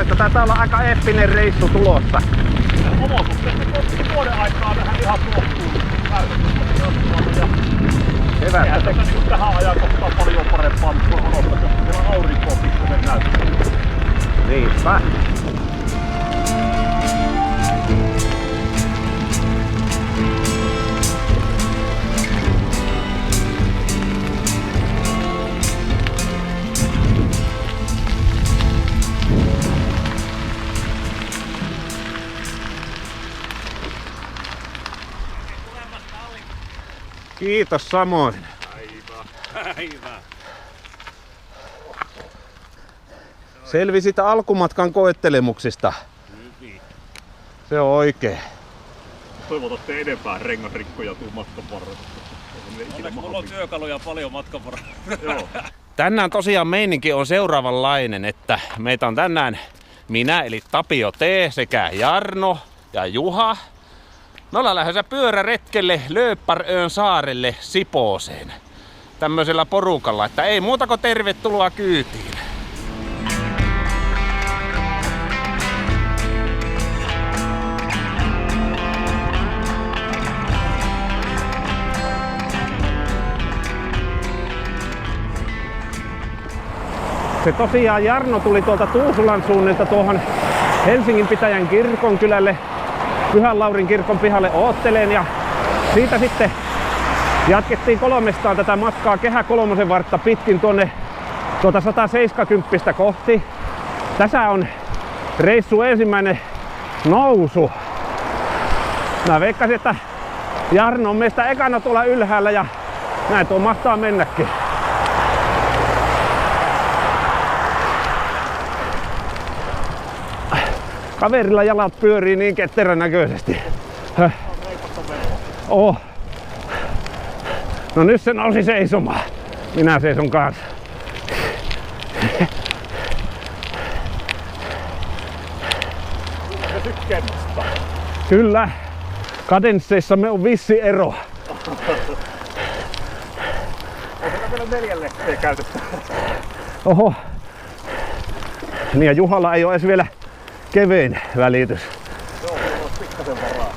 että taitaa olla aika eeppinen reissu tulossa. Olosuhteet vuoden aikaa vähän ihan tuohtuu. Hyvä. Eihän teitä niin tähän ajankohtaan paljon parempaa, mutta voi odottaa, jos tuolla aurinkoa pikkuinen näyttää. Niinpä. Kiitos samoin. Aivan. Selvisit alkumatkan koettelemuksista. Hyvin. Se on oikein. Toivotatte enempää rengasrikkoja tuu matkan varrella. Onneksi mulla on työkaluja paljon matkan varrella. Joo. Tänään tosiaan meininki on seuraavanlainen, että meitä on tänään minä eli Tapio T sekä Jarno ja Juha. Me ollaan lähdössä pyöräretkelle Lööpparöön saarelle Sipooseen. Tämmöisellä porukalla, että ei muuta kuin tervetuloa kyytiin. Se tosiaan Jarno tuli tuolta Tuusulan suunnilta tuohon Helsingin pitäjän kirkonkylälle Pyhän Laurin kirkon pihalle ootteleen ja siitä sitten jatkettiin 300 tätä matkaa Kehä kolmosen vartta pitkin tuonne 170 kohti. Tässä on reissu ensimmäinen nousu. Mä veikkasin, että Jarno on meistä ekana tuolla ylhäällä ja näin tuo mahtaa mennäkin. Kaverilla jalat pyörii niin ketterän näköisesti. Oh. No nyt se nousi seisomaan. Minä seison kanssa. Kyllä. Kadensseissamme on vissi ero. Onko vielä 4 lehteä käytetty? Oho. Niin ja Juhalla ei ole edes vielä kevein välitys. Joo, on pikkasen varaa.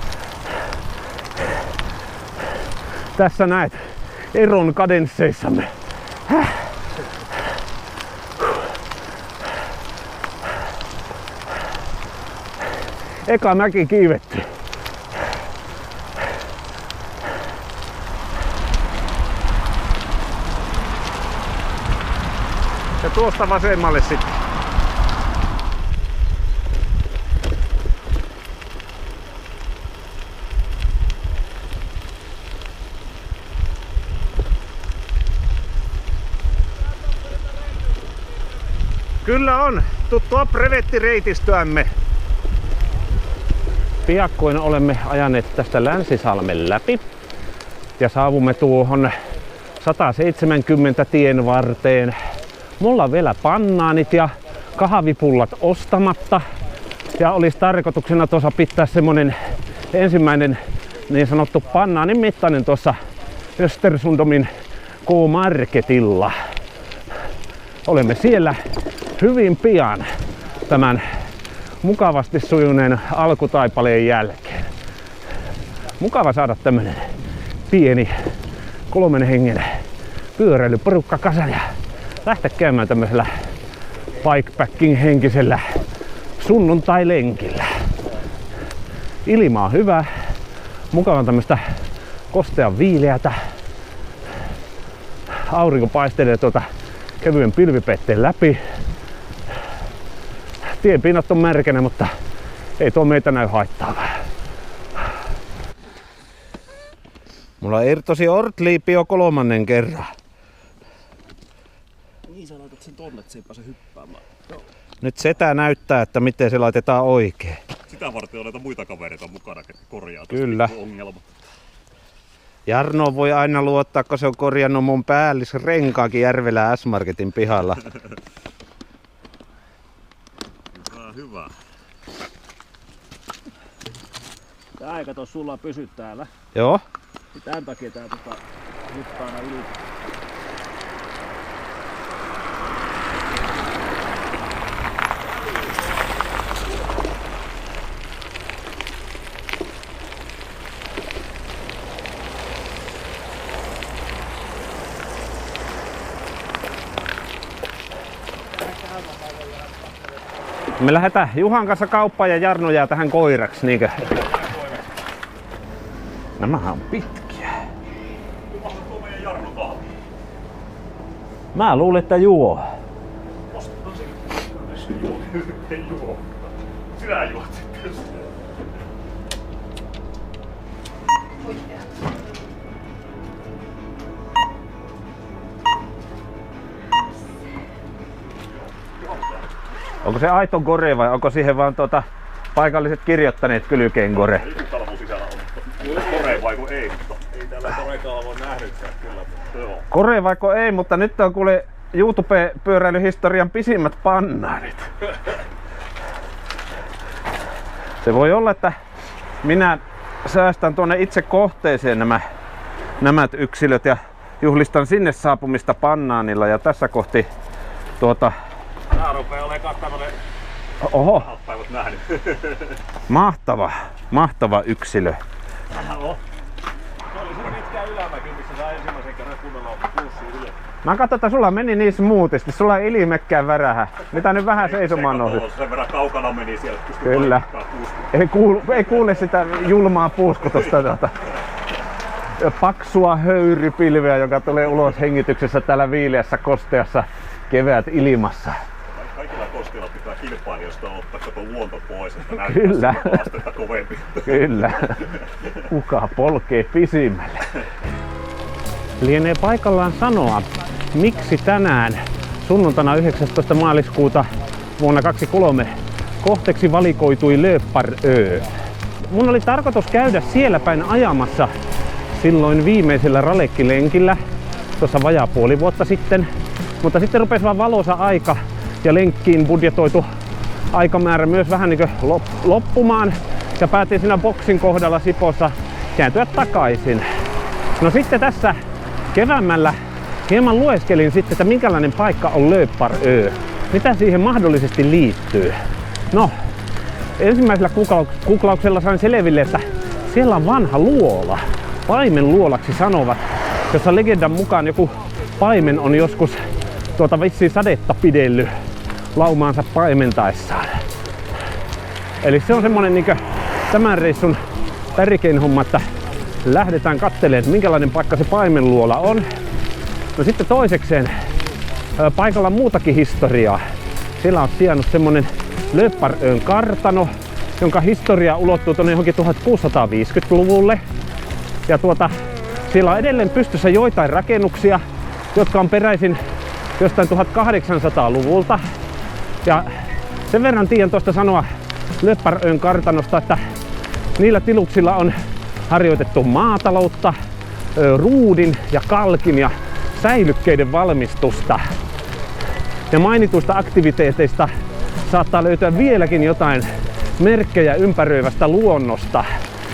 Tässä näet eron kadensseissamme. Eka mäki kiivetty. Ja tuosta vasemmalle sitten. Kyllä on tuttua brevettireitistöämme. Piakkoin olemme ajaneet tästä Länsisalmen läpi ja saavumme tuohon 170 tien varteen. Mulla on vielä pannaanit ja kahvipullat ostamatta ja olisi tarkoituksena tuossa pitää semmonen ensimmäinen niin sanottu pannaanin mittainen tuossa Östersundomin K-Marketilla. Olemme siellä hyvin pian tämän mukavasti sujuneen alkutaipaleen jälkeen. Mukava saada tämmönen pieni 3 hengen pyöräilyporukka kasan ja lähteä käymään tämmöisellä bikepacking henkisellä sunnuntai-lenkillä. Ilma on hyvä, mukava tämmöistä kostean viileätä. Aurinko paistelee tuota kevyen pilvipeitteen läpi. Tienpinnat on märkänä, mutta ei tuo meitä näy haittaavaa. Mulla on irtosi Ortliipi jo 3. kerran. Niin sä laitat sen tonne, että se ei pääse hyppäämään. Joo. Nyt setä näyttää, että miten se laitetaan oikein. Sitä varten on näitä muita kavereita mukana, että korjaa Kyllä. ongelma. Jarno voi aina luottaa, kun se on korjannut mun päällisrenkaakin Järvelä S-Marketin pihalla. Hyvä, hyvä. Tää ei kato sulla pysy täällä. Joo. Tän takia tää hyppää aina yli. Me lähdetään Juhan kanssa kauppaan ja Jarno jää tähän koiraksi, niinkö? Nämähän on pitkiä. Kuka tuo meidän Jarno kahvi? Mä luulen, että juo. Ostetaan se. Ei juo. Sinä juot sitten. Onko se aito gore vai onko siihen vaan paikalliset kirjoittaneet kylkeen gore? Ei kalvu sisällä on. Kore vaiko ei, mutta ei täällä korekalvoa nähnytkään kyllä. Joo. Kore vaiko ei, mutta nyt on kuule YouTube-pyöräilyhistorian pisimmät pannaarit. Se voi olla, että minä säästän tuonne itse kohteeseen nämä yksilöt ja juhlistan sinne saapumista pannaanilla ja tässä kohti Tää rupee olemaan tämmönen oho, päivät nähnyt. mahtava yksilö. Joo. Se oli se pitkä ylämäki, missä saa ensimmäisen kerran kunnolla puussiin ylös. Mä katson, että sulla meni niin smoothisti, sulla ei ilmekkään värähä. Mitä nyt vähän seisomaan nousi? Sen verran kaukana meni sieltä, pystyy Kyllä. Ei kuule sitä julmaa puuskutusta. Paksua höyrypilveä, joka tulee ulos hengityksessä täällä viileässä kosteassa kevät ilmassa. Kaikilla kosteilla pitää kilpailijoista ottaa koko luonto pois, että Kyllä. näyttää astetta kovempi. Kyllä. Kuka polkee pisimmälle? Lienee paikallaan sanoa, miksi tänään sunnuntaina 19. maaliskuuta vuonna 2023 kohteeksi valikoitui Lööpparö. Mun oli tarkoitus käydä siellä päin ajamassa silloin viimeisellä ralekkilenkillä, tuossa vajaa puoli vuotta sitten. Mutta sitten rupesi vaan valoisa aika ja lenkkiin budjetoitu aikamäärä myös vähän niin kuin loppumaan. Ja päätin siinä boksin kohdalla Sipossa kääntyä takaisin. No sitten tässä keväämällä hieman lueskelin sitten, että minkälainen paikka on Lööpparö. Mitä siihen mahdollisesti liittyy? No, ensimmäisellä googlauksella sain selville, että siellä on vanha luola. Paimen luolaksi sanovat, jossa legendan mukaan joku paimen on joskus vissiin sadetta pidellyt laumaansa paimentaessaan. Eli se on semmonen niinkö tämän reissun tärkein homma, että lähdetään katselemaan, että minkälainen paikka se paimenluola on. No sitten toisekseen paikalla on muutakin historiaa. Siellä on sijainnut semmonen Lööpparön kartano, jonka historia ulottuu tuonne johonkin 1650-luvulle. Ja siellä on edelleen pystyssä joitain rakennuksia, jotka on peräisin jostain 1800-luvulta. Ja sen verran tiedän tuosta sanoa Lööpparön kartanosta, että niillä tiluksilla on harjoitettu maataloutta, ruudin ja kalkin ja säilykkeiden valmistusta. Ja mainituista aktiviteeteista saattaa löytyä vieläkin jotain merkkejä ympäröivästä luonnosta.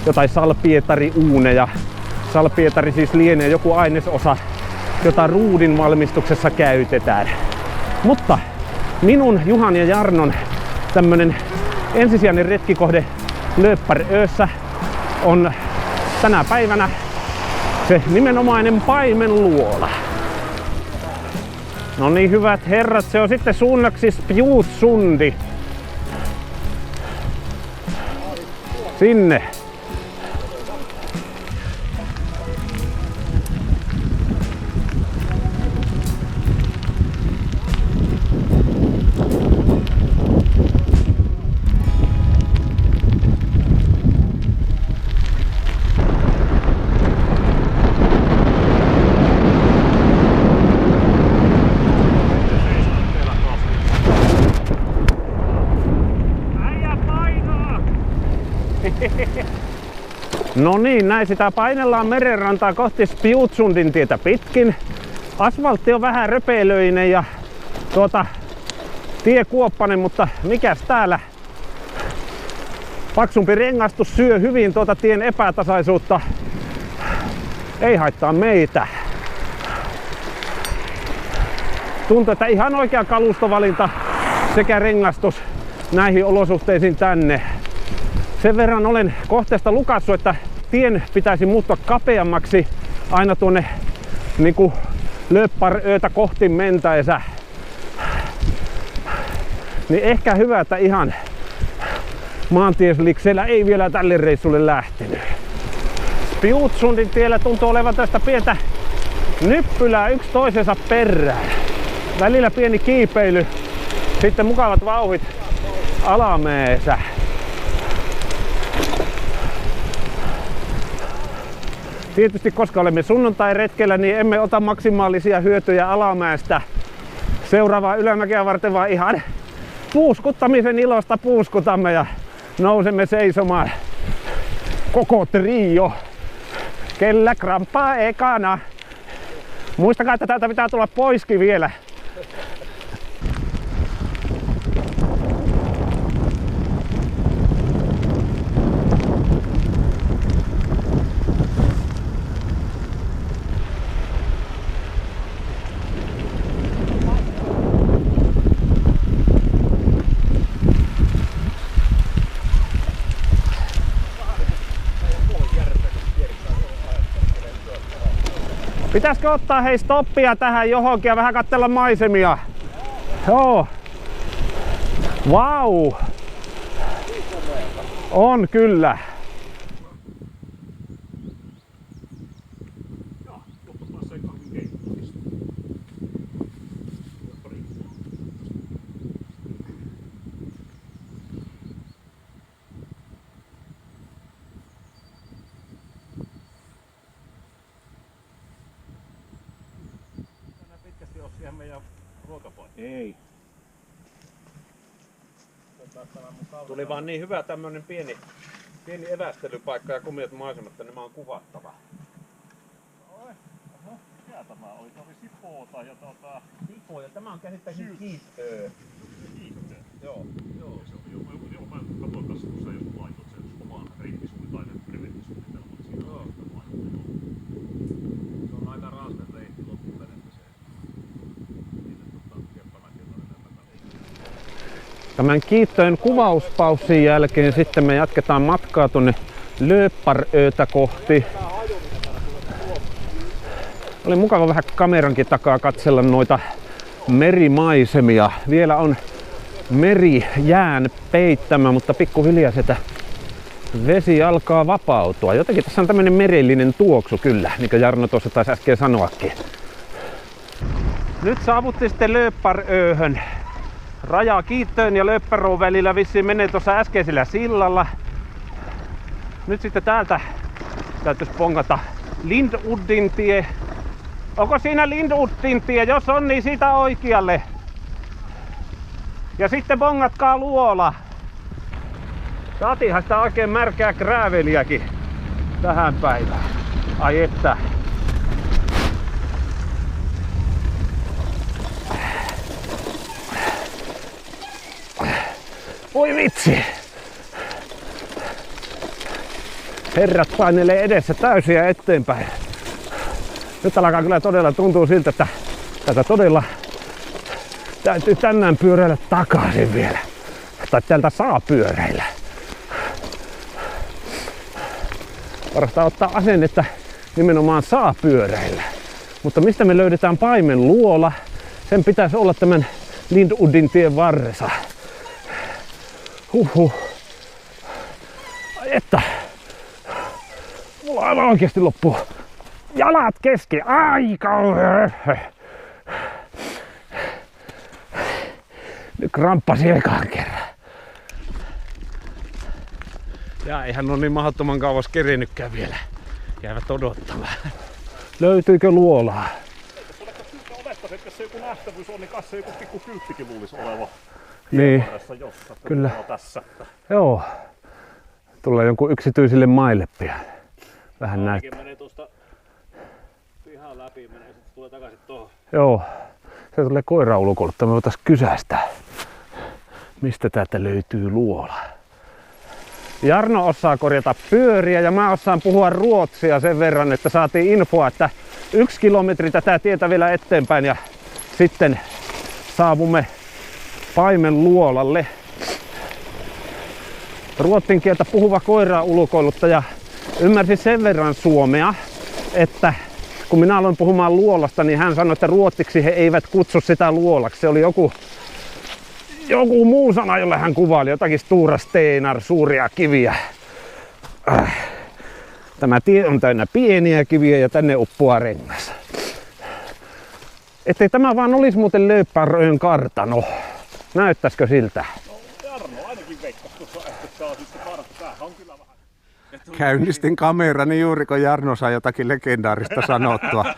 Jotain salpietariuuneja. Salpietari siis lienee joku ainesosa, jota ruudin valmistuksessa käytetään. Mutta minun, Juhan ja Jarnon tämmönen ensisijainen retkikohde Lööpparössä on tänä päivänä se nimenomainen paimenluola. No niin, hyvät herrat, se on sitten suunnaksi Spjutsundi. Sinne. No niin, näin sitä painellaan merenrantaa kohti Spjutsundin tietä pitkin. Asfaltti on vähän röpeilöinen ja tie kuoppainen, mutta mikäs täällä? Paksumpi rengastus syö hyvin tien epätasaisuutta. Ei haittaa meitä. Tuntuu, että ihan oikea kalustovalinta sekä rengastus näihin olosuhteisiin tänne. Sen verran olen kohteesta lukassut, että tien pitäisi muuttua kapeammaksi aina tuonne Lööpparötä kohti mentäessä. Niin ehkä hyvä, että ihan maantieslikseillä ei vielä tälle reissulle lähtenyt. Spjutsundin tiellä tuntuu olevan tästä pientä nyppylää yksi toisensa perään. Välillä pieni kiipeily, sitten mukavat vauhdit alamäessä. Tietysti koska olemme sunnuntai-retkellä, niin emme ota maksimaalisia hyötyjä alamäestä seuraavaa ylämäkeä varten, vaan ihan puuskuttamisen ilosta puuskutamme ja nousemme seisomaan koko trio. Kellä kramppaa ekana. Muistakaa, että täältä pitää tulla poiskin vielä. Pitäisikö ottaa hei stoppia tähän johonkin ja vähän katsella maisemia? Joo. Vau! On kyllä. Ei. Tuli vaan niin hyvä tämmönen pieni evästelypaikka ja komiat maisemat, että nämä on kuvattava. Mikä tämä oli? Tämä oli Sipoota ja Sipo ja tämä on käsittääkseni Kiittö. Kiittö. Joo. Joo, mä katsoin kanssa, kun sä just laitoit sen oman reittisuunnitelman tai brevettisuunnitelman. Siinä on se on aika raskas reitti loppuun se. Tämän Kiittöön kuvauspaussin jälkeen sitten me jatketaan matkaa tuonne Lööpparöötä kohti. Oli mukava vähän kamerankin takaa katsella noita merimaisemia. Vielä on meri jään peittämä, mutta pikkuhiljaa sitä vesi alkaa vapautua. Jotenkin tässä on tämmönen merellinen tuoksu kyllä, niin kuin Jarno tuossa taisi äsken sanoakin. Nyt saavuttiin sitten Lööpparööhön. Raja Kiittöön ja Lööppäroon välillä vissiin menee tuossa äskeisellä sillalla. Nyt sitten täältä täytyisi pongata Lindudin tie. Onko siinä Lindudin tie? Jos on, niin siitä oikealle. Ja sitten bongatkaa luola. Saatiinhan sitä oikein märkää grääveliäkin tähän päivään. Ai että. Voi vitsi! Herrat painelee edessä täysiä eteenpäin. Nyt alkaa kyllä todella tuntua siltä, että tätä todella täytyy tänään pyöräillä takaisin vielä. Tai täältä saa pyöräillä. Parasta ottaa asennetta nimenomaan saa pyöräillä. Mutta mistä me löydetään paimenluola? Sen pitäisi olla tämän Lindudin tien varressa. Ai että. Mulla aivan oikeesti loppuu jalat kesken. Ai kauhean. Nyt kramppasi ekaan kerran. Ja eihän ole niin mahdottoman kauas kerinytkään vielä. Jäävät odottamaan. Löytyykö luolaa? Jos se joku nähtävyys on, niin kanssa joku pikku kylttikin luulisi oleva. Niin, kyllä. Tässä. Joo. Tulee jonkun yksityisille maille pian. Vähän näyttää. Menee tuosta pihan läpi, menee sitten tulee takaisin tuohon. Joo. Se tulee koiraulukolta. Me voitais kysästä, mistä täältä löytyy luola. Jarno osaa korjata pyöriä ja mä osaan puhua ruotsia sen verran, että saatiin infoa, että 1 kilometri tätä tietä vielä eteenpäin ja sitten saavumme paimenluolalle. Ruotsin kieltä puhuva koira-ulkoiluttaja ymmärsi sen verran suomea, että kun minä aloin puhumaan luolasta, niin hän sanoi, että ruotsiksi he eivät kutsu sitä luolaksi. Se oli joku muu sana, jolle hän kuvaili. Jotakin Stora Stenar, suuria kiviä. Tämä tie on täynnä pieniä kiviä ja tänne uppoaa rengas. Ettei tämä vaan olisi muuten Lööppäröön kartano. Näyttäisikö siltä? No, Jarno ainakin veikkas tuossa, että tää on sitten kartta. Tämähän on kyllä vähän. Käynnistin kamerani juuri kun Jarno sai jotakin legendaarista sanottua.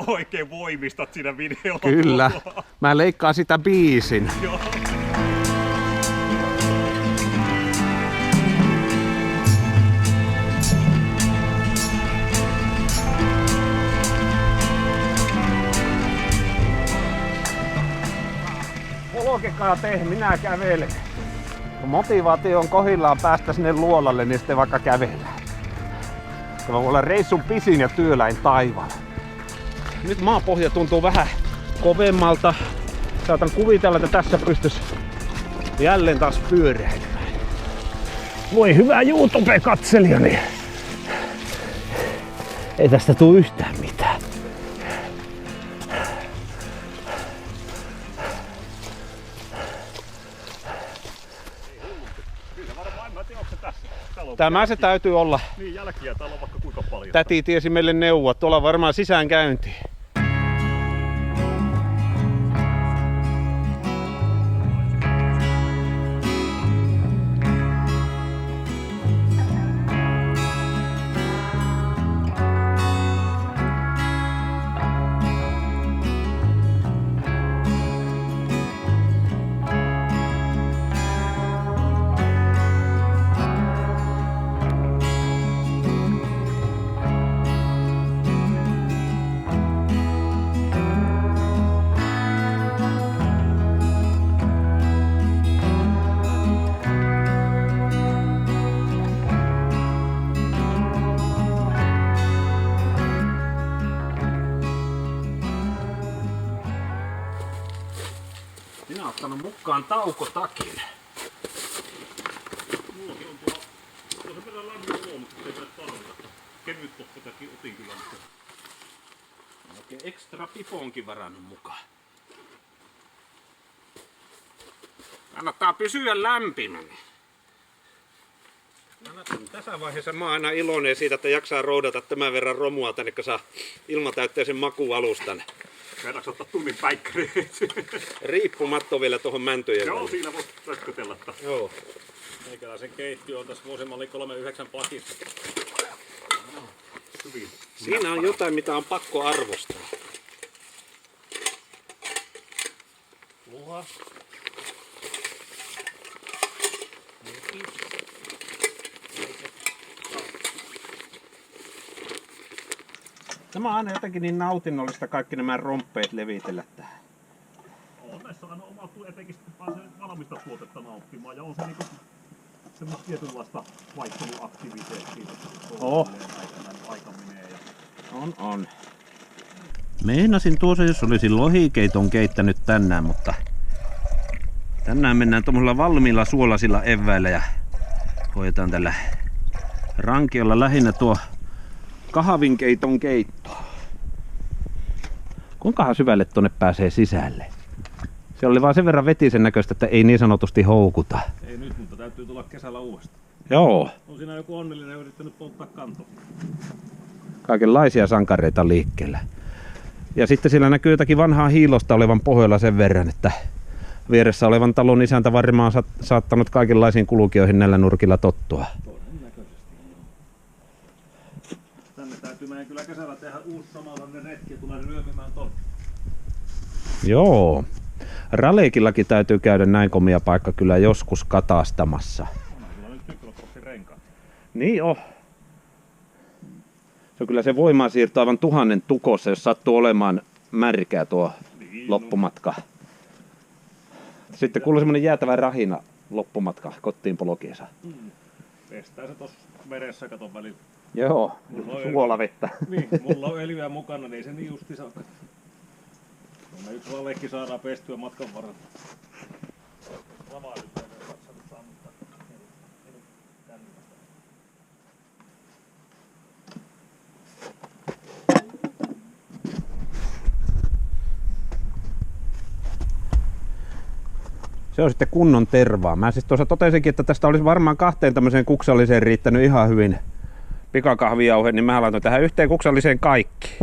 Oikein voimistat siinä videolla. Kyllä. Mä leikkaan sitä biisin. Joo. Polkekaa te, minä kävelen. Kun motivaatio on kohillaan päästä sinne luolalle, niin sitten vaikka kävellään. Tämä voi olla reissun pisin ja työläin taivaalla. Nyt maapohja tuntuu vähän kovemmalta. Saatan kuvitella, että tässä pystyisi jälleen taas pyöräilemään. Voi hyvä YouTube-katselijani. Ei tästä tule yhtään mitään. Tämä se täytyy olla. Niin, jälkiä täällä on vaikka kuinka paljon. Täti tiesi meille neuvoa. Tuolla varmaan sisäänkäyntiin. Minä olen ottanut mukaan taukotakin. Mullakin on tuolla verran lämmin luo, mutta ei näitä tarvita. Kevyt pohkotakin otin kyllä. Oikein ekstra piponkin varannut mukaan. Kannattaa pysyä lämpimänä. Tässä vaiheessa mä oon aina iloinen siitä, että jaksaa roudata tämän verran romua tänne, kun saa ilmatäytteisen makualustan. Käydäänkö ottaa tunnin päikkäreet? Riippumatto vielä tuohon mäntyjen Joo, väliin. siinä voit rötkötellä. Joo. Meikäläisen keittiö on tässä vuosimalli 39 pakissa. Hyvin. Siinä on jotain, mitä on pakko arvostaa. Luha. Tämä on aina jotenkin niin nautinnollista kaikki nämä romppeet levitellä tähän. On näissä aina oma etenkin sitten pääsee valmista tuotetta nauttimaan ja on se niinku semmoista tietynlaista vaihteluaktiviteettia, aika menee. On. Meinasin tuossa, jos olisin lohikeiton keittänyt tänään, mutta tänään mennään tuommoisilla valmiilla suolasilla eväillä ja hoidetaan tällä rankiolla lähinnä tuo kahvinkeiton keitto. Kuinkahan syvälle tonne pääsee sisälle? Se oli vaan sen verran vetisen näköistä, että ei niin sanotusti houkuta. Ei nyt, mutta täytyy tulla kesällä uudestaan. Joo. On siinä joku onnellinen yrittänyt polttaa kantoa. Kaikenlaisia sankareita liikkeellä. Ja sitten siellä näkyy jotakin vanhaa hiilosta olevan pohjalla sen verran, että vieressä olevan talon isäntä varmaan saattanut kaikenlaisiin kulkijoihin näillä nurkilla tottua. Todennäköisesti. Tänne täytyy meidän kyllä kesällä tehdä uusi samanlainen retki ja tulee ryömimään tonne. Joo. Ralekillakin täytyy käydä näin komia paikka kyllä joskus katastamassa. Onhan kyllä nyt Cyclocrossin renkaat. Niin on. Se on kyllä se voimansiirto aivan 1000 tukossa, jos sattuu olemaan märkää tuo Niin, loppumatka. Sitten kuuluu semmonen jäätävä rahina loppumatka kotiin polkiessa. Pestää se tossa meressä katon välillä. Joo, suolavettä. Niin, mulla on öljyä mukana, niin ei se niin justi saa. Me yksi valleekki saadaan pestyä matkan varrella. Lavaa nyt ei katsonut sammuttaa. Se on sitten kunnon tervaa. Mä siis tuossa totesinkin, että tästä olisi varmaan 2 tämmöiseen kuksalliseen riittänyt ihan hyvin pikakahvijauhe, niin mä laitoin tähän yhteen kuksalliseen kaikki.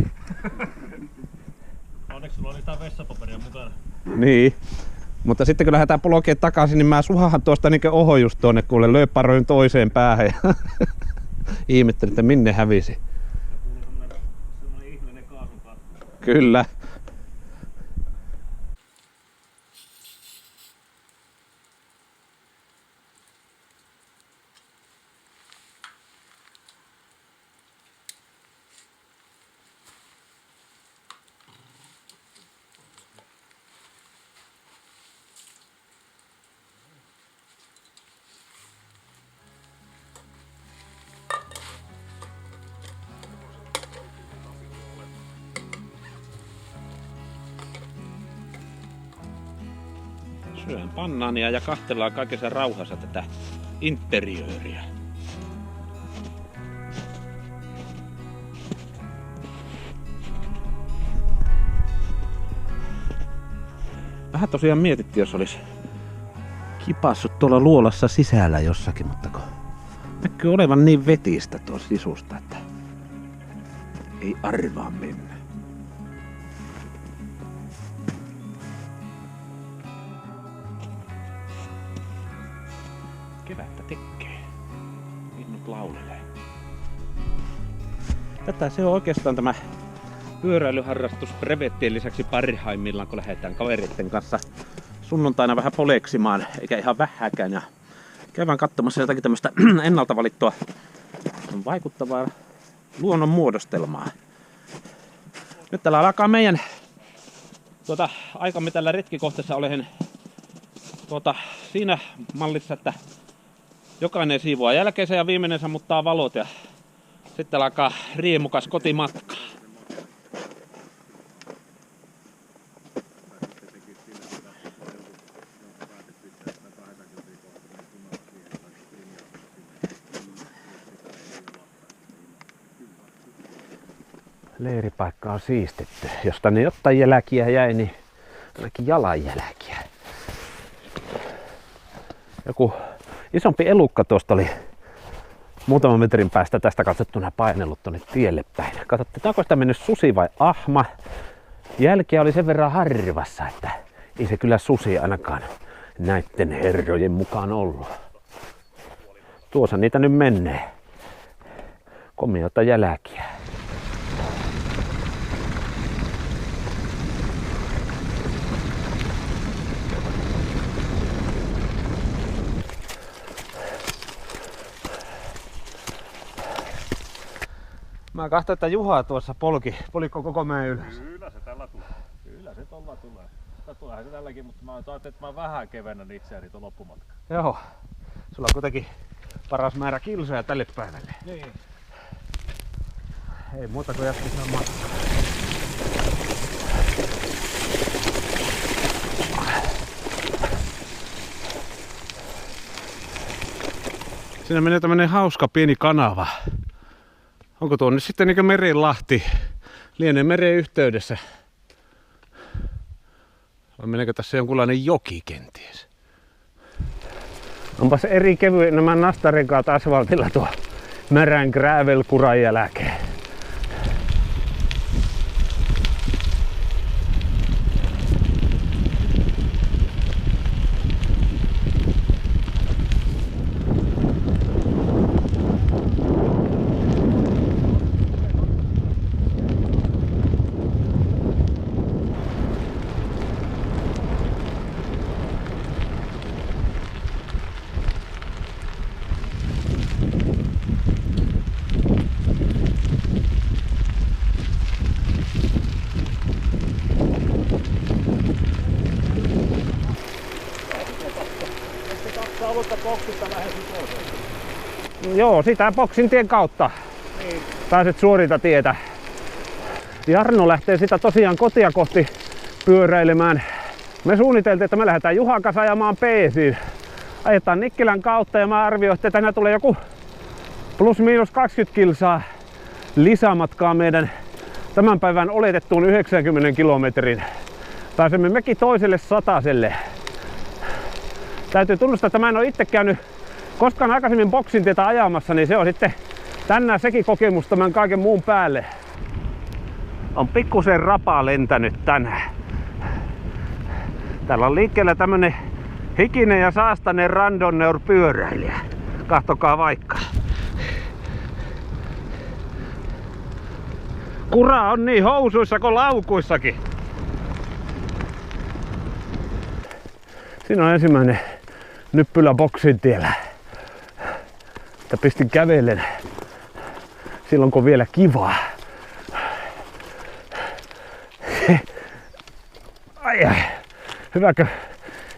Onneksi sulla oli tää vessapaperia mukana. Niin. Mutta sitten kun lähdetään polkeen takaisin, niin mä suhahan tuosta niinkö ohojus tuonne kuule lööpparoin toiseen päähän. Ihmettelin, että minne hävisi. Semmoinen ihmeellinen kaasukatto. Kyllä. Syön bannaania ja kahtellaan kaikessa rauhassa tätä interiööriä. Vähän tosiaan mietittiin, jos olisi kipassut tuolla luolassa sisällä jossakin, mutta kun näkyy olevan niin vetistä tuossa sisusta, että ei arvaa mennä. Kevättä tekee. Linnut laulelee. Tätä se on oikeastaan tämä pyöräilyharrastus brevettien lisäksi parhaimmillaan, kun lähdetään kavereiden kanssa sunnuntaina vähän poleksimaan, eikä ihan vähäkään. Ja käydään katsomassa jotakin tämmöistä ennalta valittua vaikuttavaa luonnon muodostelmaa. Nyt täällä alkaa meidän aikamme tällä retkikohteessa olen siinä mallissa, että jokainen siivoaa jälkeensä ja viimeinen sammuttaa valot ja sitten alkaa riemukas kotimatka. Leiripaikka on siistitty. Jos tänne jotain jälkiä jäi, niin ainakin jalanjälkiä. Joku isompi elukka tuosta oli muutaman metrin päästä tästä katsottuna painellut tuonne tielle päin. Katsottiin, onko sitä mennyt susi vai ahma. Jälkiä oli sen verran harvassa, että ei se kyllä susi ainakaan näitten herrojen mukaan ollut. Tuossa niitä nyt menee. Komiota jälkiä. Mä katsoin, että Juha tuossa polikko koko mäen ylös. Kyllä se tällä tulee. Kyllä se tolla tulee. Tuleehan se tälläkin, mutta mä ajattelin, että mä vähän kevennän itseäni tuon loppumatkan. Joo. Sulla on kuitenkin paras määrä kilsoja tälle päivälle. Niin. Ei muuta kuin jatketaan matkaa. Siinä menee tämmönen hauska pieni kanava. Onko tuo nyt sitten niin kuin Merilahti? Lienee meren yhteydessä. Vai meneekö tässä jonkunlainen joki kenties? Onpas eri kevyen nämä nastarenkaat asfaltilla tuo märän gravel-kuran jälkeen. Joo, sitä boksin tien kautta niin pääset suorilta tietä. Jarno lähtee sitä tosiaan kotia kohti pyöräilemään. Me suunniteltiin, että me lähdetään Juhan kanssa ajamaan Peesiin. Ajetaan Nikkilän kautta ja mä arvioin, että tänään tulee joku plus miinus 20 kilsaa lisämatkaa meidän tämän päivän oletettuun 90 kilometrin. Pääsemme mekin toiselle sataselle. täytyy tunnustaa, että mä en ole itse käynyt koskaan aikaisemmin boksintietä ajamassa, niin se on sitten tänään sekin kokemus tämän kaiken muun päälle. On pikkusen rapaa lentänyt tänään. Täällä on liikkeellä tämmönen hikinen ja saastainen randonneur pyöräilijä. Kahtokaa vaikka. Kura on niin housuissa kuin laukuissakin. Siinä on ensimmäinen nyppylä boksintiellä. Että pistin kävellen silloin kun on vielä kivaa. Ai. Hyväkö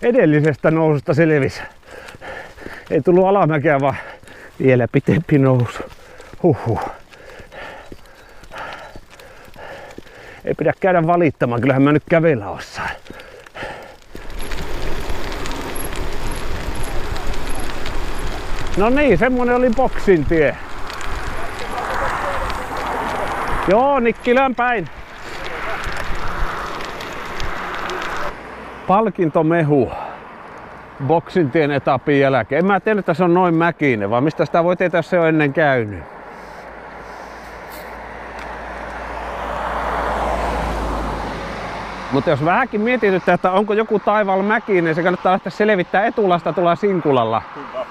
edellisestä noususta selvisi. Ei tullut alamäkeä, vaan vielä pitempi nousu. Huhhuh. Ei pidä käydä valittamaan, kyllähän mä nyt kävellä osaan. No niin, semmonen oli boksintie. Joo, Nikkilän päin. Palkintomehu boksintien etapin jälkeen. En mä tiedä, että se on noin mäkinen, vaan mistä sitä voi tietää, jos se on ennen käynyt. Mutta jos vähänkin mietityttää, että onko joku taivaalla mäki, niin se kannattaa lähteä selvittää Etulasta tuolla Sinkulalla. Kyllä.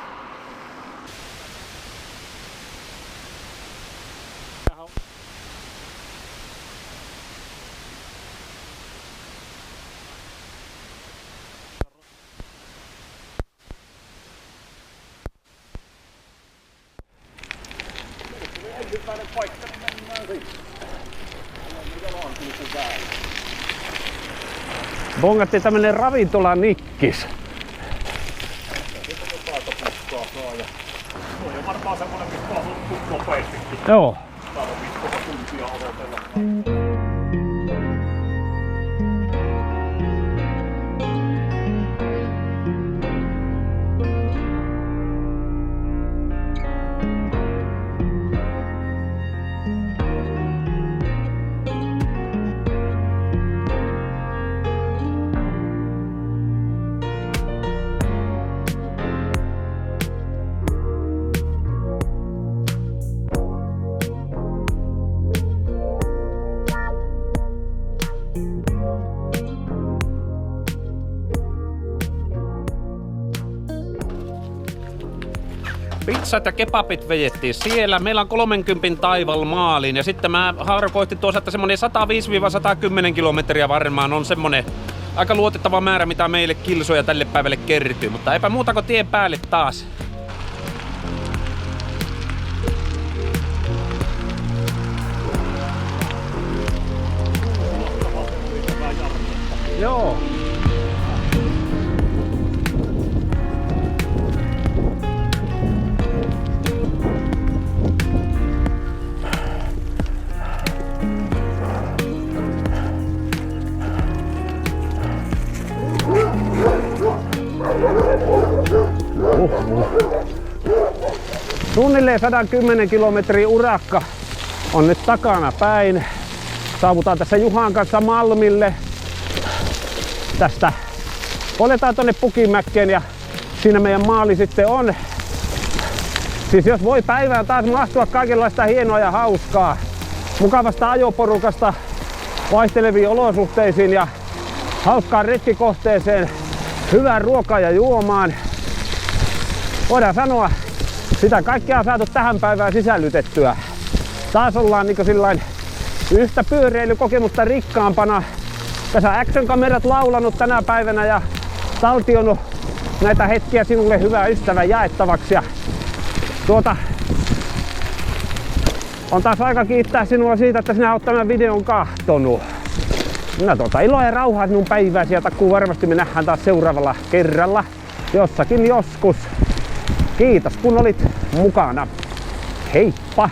Ensimmäinen paikka, niin mennään sitten. Bongattiin tämmönen ravintola Nikkis. Tuo on varmaan semmonen, mistä on nopeastikin. Joo. Tarvitsisi koko tuntia odotella. Pizzat ja kebabit vejettiin siellä. Meillä on 30 taival maaliin ja sitten mä harkoitin tuossa, että semmonen 105-110 kilometriä varmaan on semmonen aika luotettava määrä, mitä meille kilsoja tälle päivälle kertyy. Mutta eipä muuta kuin tien päälle taas. Joo. Suunnilleen 110 kilometrin urakka on nyt takana päin. Saavutaan tässä Juhan kanssa Malmille. Tästä poljetaan tonne Pukimäkkeen ja siinä meidän maali sitten on. Siis jos voi päivään taas mahtua kaikenlaista hienoa ja hauskaa. Mukavasta ajoporukasta vaihteleviin olosuhteisiin ja hauskaan retkikohteeseen. Hyvään ruokaan ja juomaan. Voidaan sanoa, sitä kaikkea on saatu tähän päivään sisällytettyä. Taas ollaan niinku sillain yhtä pyöräilykokemusta rikkaampana. Tässä Action-kamerat laulanut tänä päivänä ja taltioinut näitä hetkiä sinulle, hyvä ystävä, jaettavaksi. Ja on taas aika kiittää sinua siitä, että sinä olet tämän videon kahtonut. Minä iloa ja rauhaa sinun päivääsi ja takkuu varmasti me nähdään taas seuraavalla kerralla. Jossakin joskus. Kiitos kun olit mukana. Heippa!